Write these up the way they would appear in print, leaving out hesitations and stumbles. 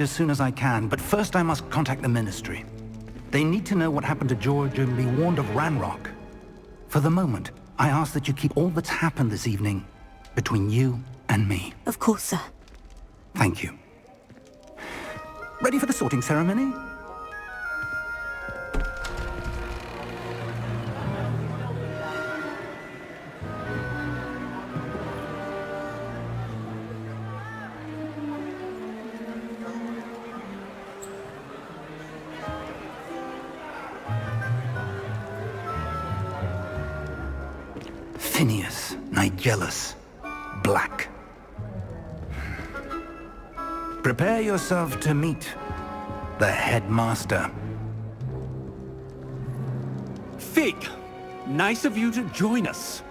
as soon as I can, but first I must contact the Ministry. They need to know what happened to George and be warned of Ranrock. For the moment, I ask that you keep all that's happened this evening between you and me. Of course, sir. Thank you. Ready for the sorting ceremony? Phineas, Nigellus, Black. Prepare yourself to meet the headmaster. Fig, nice of you to join us.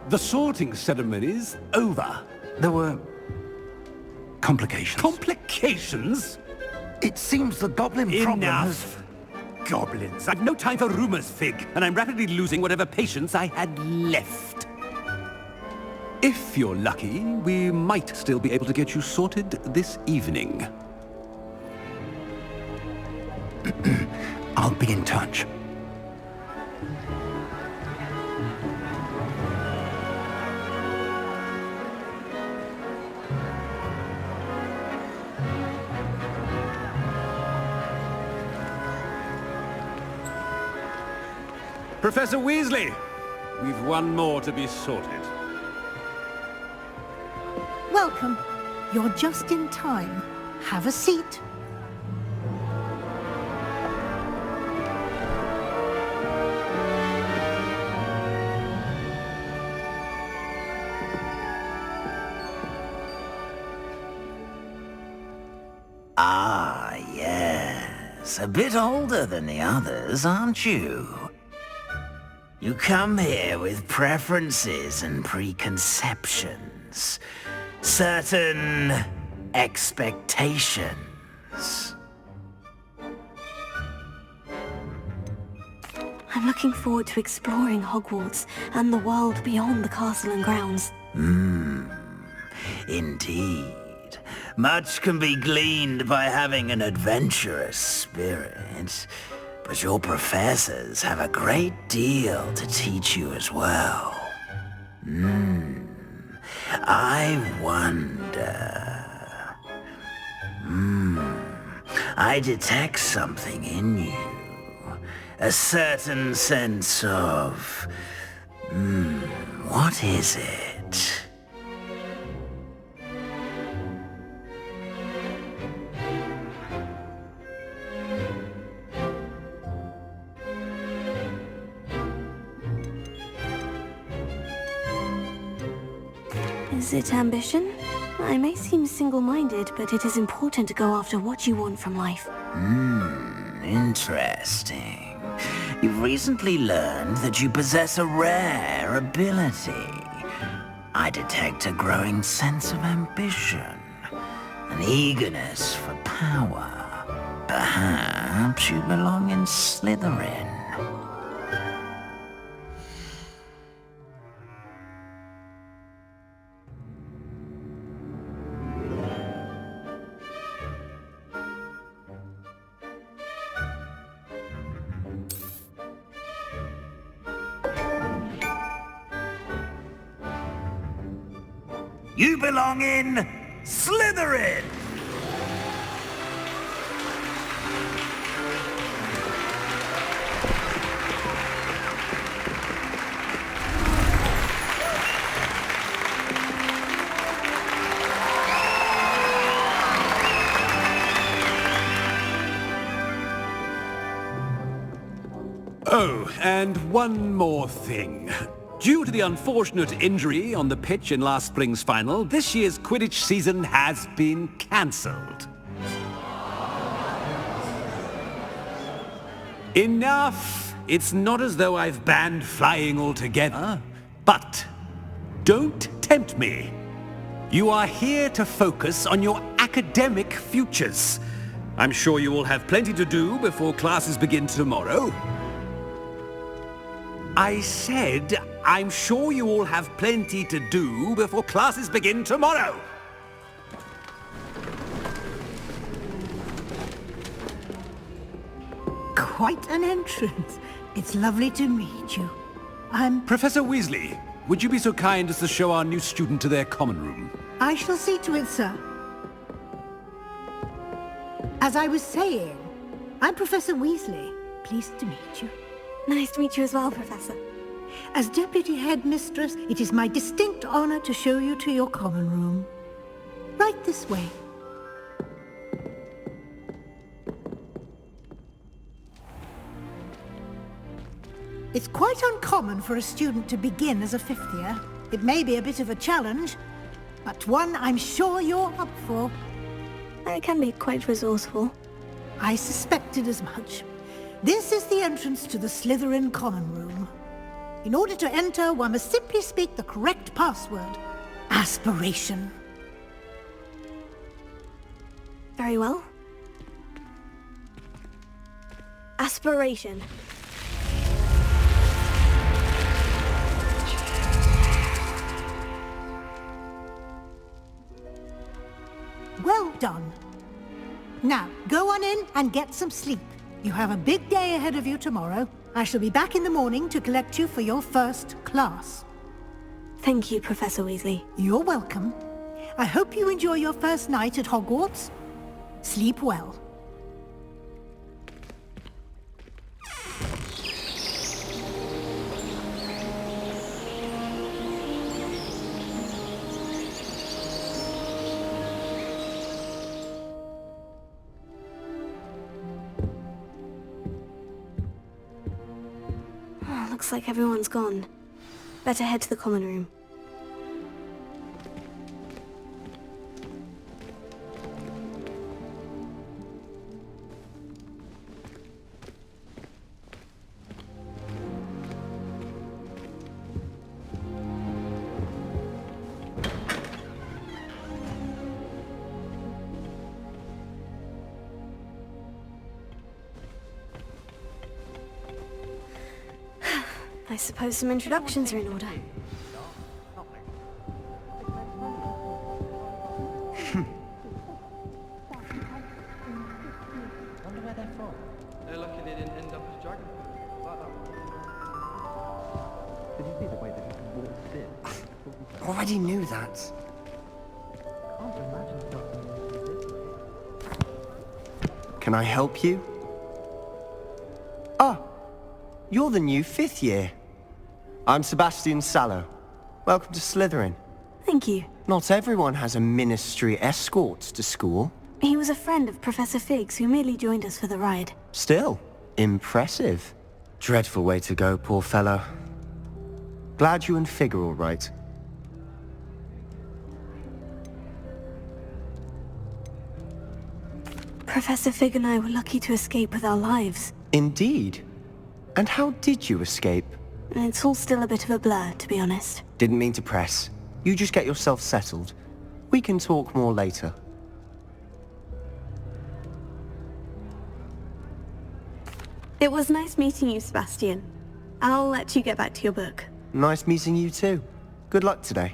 The sorting ceremony's over. There were complications. Complications? It seems the goblin problem has... Enough! Goblins. I've no time for rumors, Fig, and I'm rapidly losing whatever patience I had left. If you're lucky, we might still be able to get you sorted this evening. I'll be in touch. Professor Weasley, we've one more to be sorted. Welcome. You're just in time. Have a seat. Ah, yes. A bit older than the others, aren't you? You come here with preferences and preconceptions. Certain expectations. I'm looking forward to exploring Hogwarts and the world beyond the castle and grounds. Indeed. Much can be gleaned by having an adventurous spirit, but your professors have a great deal to teach you as well. I wonder... I detect something in you. A certain sense of... what is it? Is it ambition? I may seem single-minded, but it is important to go after what you want from life. Interesting. You've recently learned that you possess a rare ability. I detect a growing sense of ambition, an eagerness for power. Perhaps you belong in Slytherin. You belong in Slytherin! Oh, and one more thing. Due to the unfortunate injury on the pitch in last spring's final, this year's Quidditch season has been cancelled. Enough! It's not as though I've banned flying altogether, but don't tempt me. You are here to focus on your academic futures. I'm sure you will have plenty to do before classes begin tomorrow. I said, I'm sure you all have plenty to do before classes begin tomorrow. quite an entrance. It's lovely to meet you. Professor Weasley, would you be so kind as to show our new student to their common room? I shall see to it, sir. As I was saying, I'm Professor Weasley. Pleased to meet you. Nice to meet you as well, Professor. As Deputy Headmistress, it is my distinct honor to show you to your common room. Right this way. It's quite uncommon for a student to begin as a fifth year. It may be a bit of a challenge, but one I'm sure you're up for. I can be quite resourceful. I suspected as much. This is the entrance to the Slytherin common room. In order to enter, one must simply speak the correct password. Aspiration. Very well. Aspiration. Well done. Now, go on in and get some sleep. You have a big day ahead of you tomorrow. I shall be back in the morning to collect you for your first class. Thank you, Professor Weasley. You're welcome. I hope you enjoy your first night at Hogwarts. Sleep well. Looks like everyone's gone. Better head to the common room. I suppose some introductions are in order. Wonder where they're from. They're lucky they didn't end up as dragon. Like that one. Did you see the way that he walked in? Already knew that. Can't imagine something this way. Can I help you? Ah, you're the new 5th year. I'm Sebastian Sallow. Welcome to Slytherin. Thank you. Not everyone has a ministry escort to school. He was a friend of Professor Fig's who merely joined us for the ride. Still, impressive. Dreadful way to go, poor fellow. Glad you and Fig are all right. Professor Fig and I were lucky to escape with our lives. Indeed. And how did you escape? It's all still a bit of a blur, to be honest. Didn't mean to press. You just get yourself settled. We can talk more later. It was nice meeting you, Sebastian. I'll let you get back to your book. Nice meeting you too. Good luck today.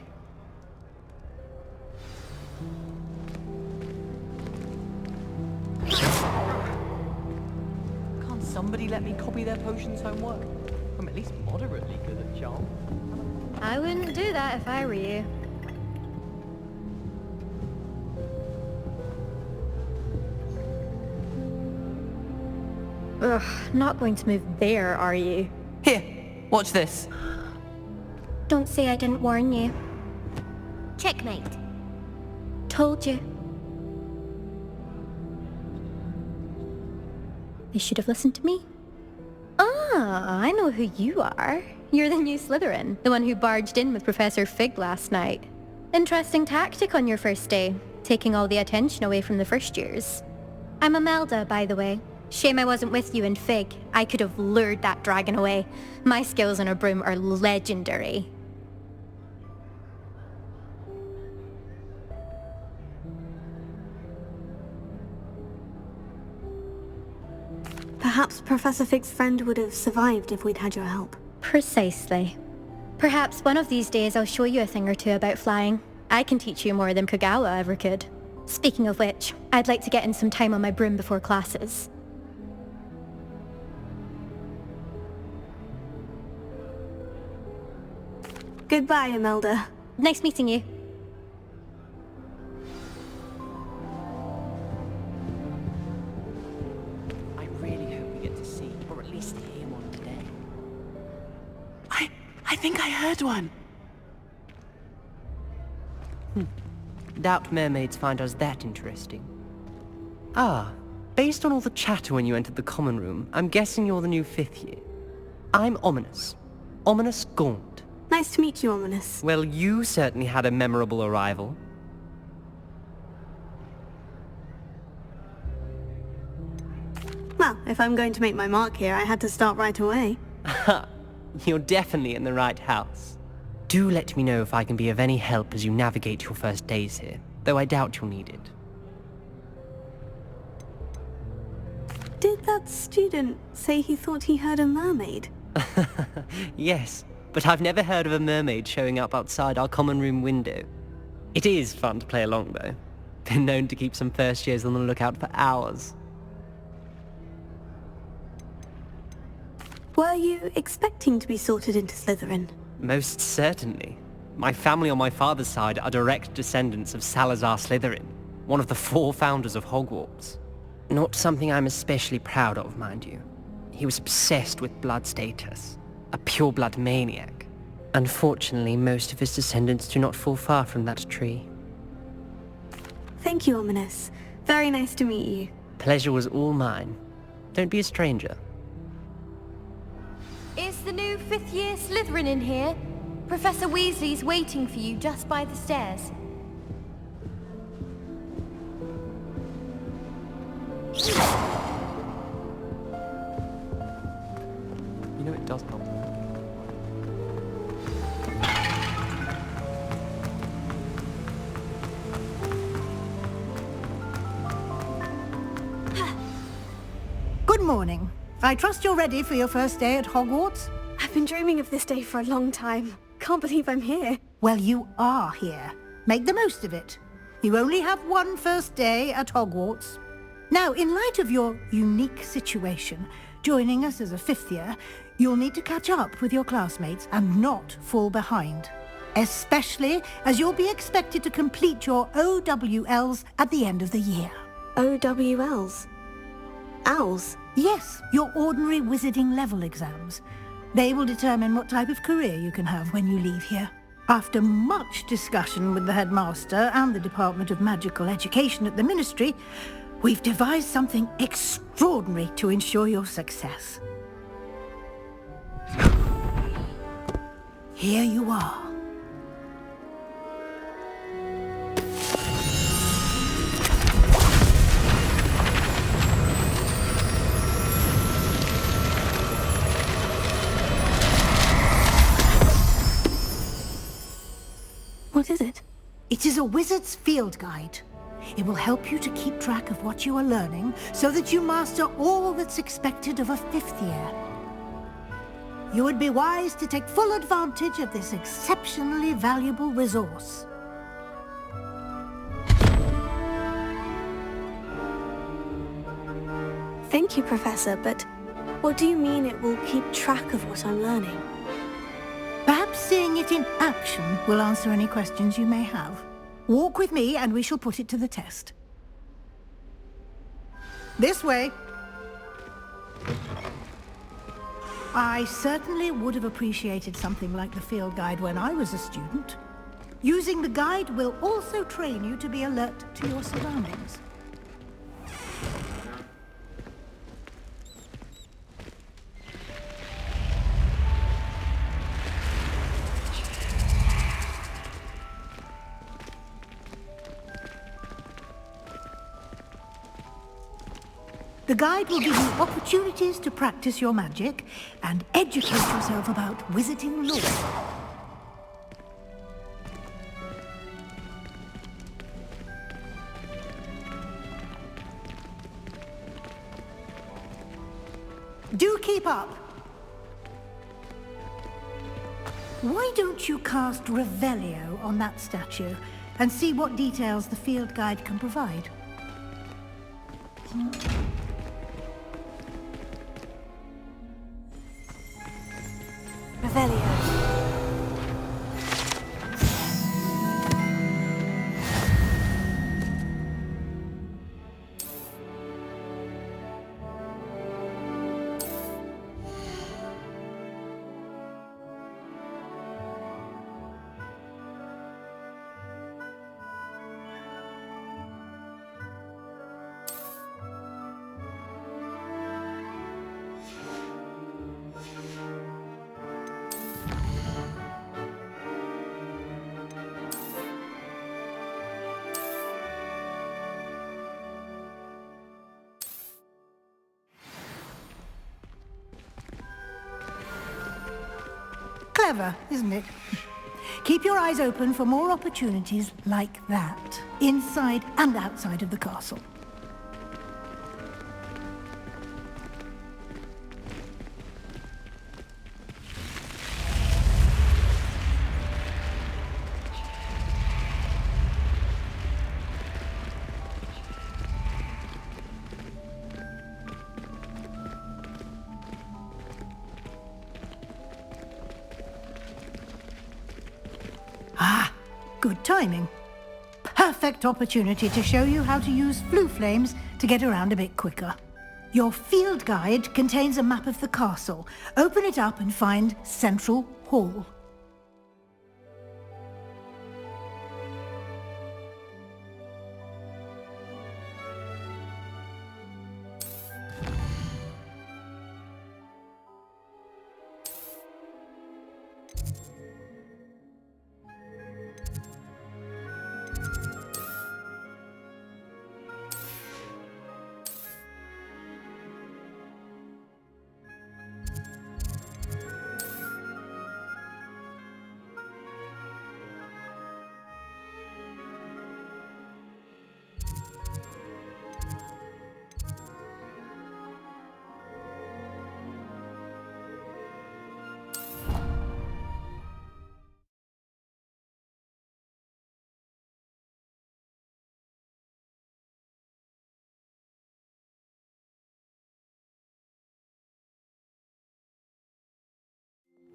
Can't somebody let me copy their potions homework? I'm at least moderately good at charm. I wouldn't do that if I were you. Ugh, not going to move there, are you? Here, watch this. Don't say I didn't warn you. Checkmate. Told you. You should have listened to me. Ah, I know who you are. You're the new Slytherin, the one who barged in with Professor Fig last night. Interesting tactic on your first day, taking all the attention away from the first years. I'm Imelda, by the way. Shame I wasn't with you in Fig. I could have lured that dragon away. My skills on a broom are legendary. Perhaps Professor Fig's friend would have survived if we'd had your help. Precisely. Perhaps one of these days I'll show you a thing or two about flying. I can teach you more than Kagawa ever could. Speaking of which, I'd like to get in some time on my broom before classes. Goodbye, Imelda. Nice meeting you. I really hope we get to see, or at least hear one today. I think I heard one. Doubt mermaids find us that interesting. Ah, based on all the chatter when you entered the common room, I'm guessing you're the new 5th year. I'm Ominous. Ominous Gaunt. Nice to meet you, Ominous. Well, you certainly had a memorable arrival. Well, if I'm going to make my mark here, I had to start right away. You're definitely in the right house. Do let me know if I can be of any help as you navigate your first days here, though I doubt you'll need it. Did that student say he thought he heard a mermaid? Yes, but I've never heard of a mermaid showing up outside our common room window. It is fun to play along, though. Been known to keep some first years on the lookout for hours. Were you expecting to be sorted into Slytherin? Most certainly. My family on my father's side are direct descendants of Salazar Slytherin, one of the 4 founders of Hogwarts. Not something I'm especially proud of, mind you. He was obsessed with blood status, a pure-blood maniac. Unfortunately, most of his descendants do not fall far from that tree. Thank you, Ominous. Very nice to meet you. Pleasure was all mine. Don't be a stranger. Is the new 5th year Slytherin in here? Professor Weasley's waiting for you just by the stairs. You know it does help. Good morning. I trust you're ready for your first day at Hogwarts? I've been dreaming of this day for a long time. Can't believe I'm here. Well, you are here. Make the most of it. You only have one first day at Hogwarts. Now, in light of your unique situation, joining us as a 5th year, you'll need to catch up with your classmates and not fall behind. Especially as you'll be expected to complete your OWLs at the end of the year. OWLs? Owls? Yes, your ordinary wizarding level exams. They will determine what type of career you can have when you leave here. After much discussion with the headmaster and the Department of Magical Education at the Ministry, we've devised something extraordinary to ensure your success. Here you are. What is it? It is a wizard's field guide. It will help you to keep track of what you are learning so that you master all that's expected of a 5th year. You would be wise to take full advantage of this exceptionally valuable resource. Thank you, Professor, but what do you mean it will keep track of what I'm learning? Perhaps seeing it in action will answer any questions you may have. Walk with me and we shall put it to the test. This way. I certainly would have appreciated something like the field guide when I was a student. Using the guide will also train you to be alert to your surroundings. The guide will give you opportunities to practice your magic and educate yourself about wizarding lore. Do keep up. Why don't you cast Revelio on that statue and see what details the field guide can provide? Revelio. Clever, isn't it? Keep your eyes open for more opportunities like that, inside and outside of the castle. Good timing. Perfect opportunity to show you how to use flue flames to get around a bit quicker. Your field guide contains a map of the castle. Open it up and find Central Hall.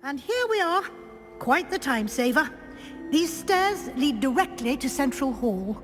And here we are. Quite the time saver. These stairs lead directly to Central Hall.